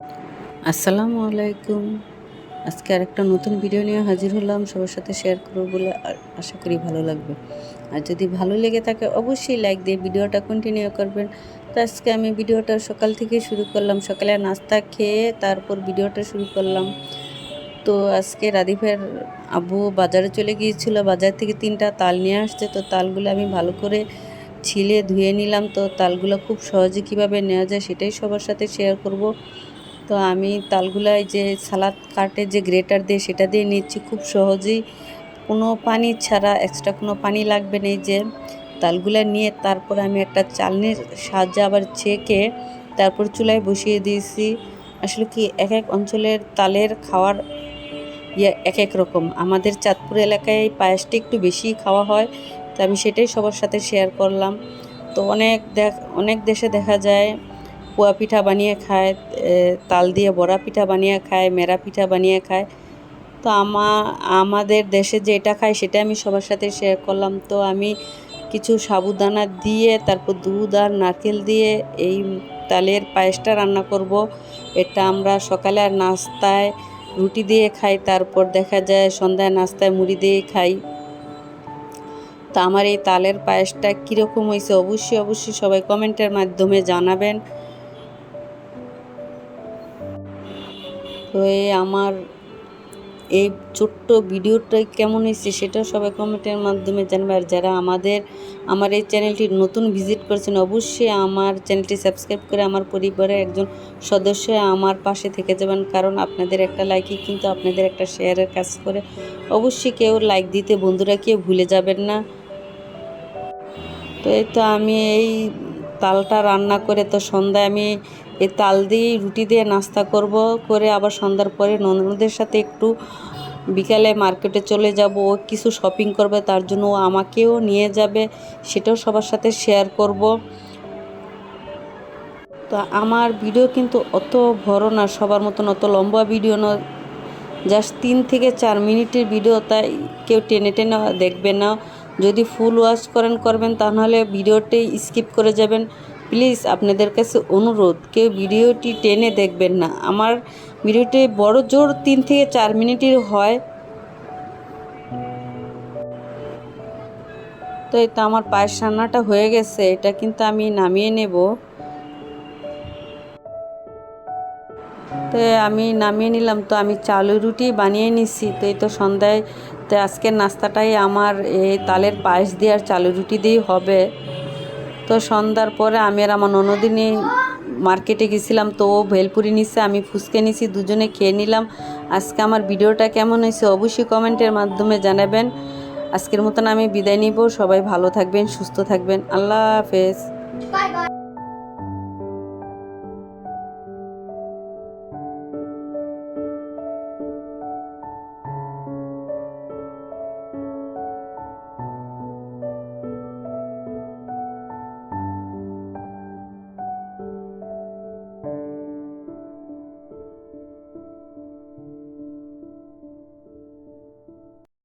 আসসালামু আলাইকুম। আজকে আরেকটা নতুন ভিডিও নিয়ে হাজির হলাম, সবার সাথে শেয়ার করব বলে আশা করি ভালো লাগবে। আর যদি ভালো লেগে থাকে অবশ্যই লাইক দিয়ে ভিডিওটা কন্টিনিউ করবেন। তো আজকে আমি ভিডিওটা সকাল থেকে শুরু করলাম, সকালে নাস্তা খেয়ে তারপর ভিডিওটা শুরু করলাম। তো আজকে রাদিফের আব্বু বাজারে চলে গিয়েছিল, বাজার থেকে 3টা তাল নিয়ে আসছে। তো তালগুলো আমি ভালো করে ছিলে ধুয়ে নিলাম। তো তালগুলো খুব সহজে কীভাবে নেওয়া যায় সেটাই সবার সাথে শেয়ার করব। তো আমি তালগুলাই যে সালাদ কাটে যে গ্রেটার দিয়ে সেটা দিয়ে নিচ্ছি খুব সহজেই, কোনো পানি ছাড়া, এক্সট্রা কোনো পানি লাগবে না। এই যে তালগুলা নিয়ে তারপর আমি একটা চালনির সাহায্যে আবার ছেঁকে তারপর চুলায় বসিয়ে দিয়েছি। আসলে কি এক এক অঞ্চলের তালের খাওয়ার এক এক রকম। আমাদের চাঁদপুর এলাকায় এই পায়েসটা একটু বেশি খাওয়া হয়, তো আমি সেটাই সবার সাথে শেয়ার করলাম। তো অনেক দেশে দেখা যায় পোয়া পিঠা বানিয়ে খায়, তাল দিয়ে বড়া পিঠা বানিয়ে খায়, মেরা পিঠা বানিয়ে খায়। তো আমাদের দেশে যে এটা খায় সেটা আমি সবার সাথে শেয়ার করলাম। তো আমি কিছু সাবুদানা দিয়ে তারপর দুধ আর নারকেল দিয়ে এই তালের পায়েসটা রান্না করব। এটা আমরা সকালে আর নাস্তায় রুটি দিয়ে খাই, তারপর দেখা যায় সন্ধ্যায় নাস্তায় মুড়ি দিয়ে খাই। তো আমার এই তালের পায়েসটা কীরকম হয়েছে অবশ্যই সবাই কমেন্টের মাধ্যমে জানাবেন। তো আমার এই ছোট্ট ভিডিওটা কেমন হয়েছে সেটাও সবাই কমেন্টের মাধ্যমে জানবে। আর যারা আমার এই চ্যানেলটি নতুন ভিজিট করছেন অবশ্যই আমার চ্যানেলটি সাবস্ক্রাইব করে আমার পরিবারের একজন সদস্য আমার পাশে থেকে যাবেন, কারণ আপনাদের একটা লাইকই কিন্তু আপনাদের একটা শেয়ারের কাজ করে। অবশ্যই কেউ লাইক দিতে বন্ধুরা কেউ ভুলে যাবেন না। তো এই তো আমি এই তালটা রান্না করে তো সন্ধ্যায় আমি এই তাল দিয়েই রুটি দিয়ে নাস্তা করব, করে আবার সন্ধ্যার পরে ননদের সাথে একটু বিকালে মার্কেটে চলে যাব। ও কিছু শপিং করবে, তার জন্য ও আমাকেও নিয়ে যাবে, সেটাও সবার সাথে শেয়ার করব। তো আমার ভিডিও কিন্তু অত বড় না, সবার মতন অত লম্বা ভিডিও না, জাস্ট 3 থেকে 4 মিনিটের ভিডিও, তাই কেউ টেনে দেখবে না। যদি ফুল ওয়াচ করবেন তাহলে ভিডিওটি স্কিপ করে যাবেন। প্লিজ আপনাদের কাছে অনুরোধ, কেউ ভিডিওটি টেনে দেখবেন না। আমার ভিডিওটি বড় জোর 3 থেকে 4 মিনিটের হয়। তো এই তো আমার পায়েস রান্নাটা হয়ে গেছে, এটা কিন্তু আমি নামিয়ে নেব। তো আমি নামিয়ে নিলাম। তো আমি চালের রুটি বানিয়ে নিচ্ছি। তো এই তো সন্ধ্যায় তো আজকের নাস্তাটাই আমার এই তালের পায়েস দিয়ে আর চালের রুটি দিয়েই হবে। তো সন্ধ্যার পরে আমি আর আমার ননদিনী মার্কেটে গেছিলাম, তো ও ভেলপুরি নিচ্ছে, আমি ফুচকা নিছি, দুজনে খেয়ে নিলাম। আজকে আমার ভিডিওটা কেমন হয়েছে অবশ্যই কমেন্টের মাধ্যমে জানাবেন। আজকের মতন আমি বিদায় নিব। সবাই ভালো থাকবেন, সুস্থ থাকবেন। আল্লাহ হাফেজ।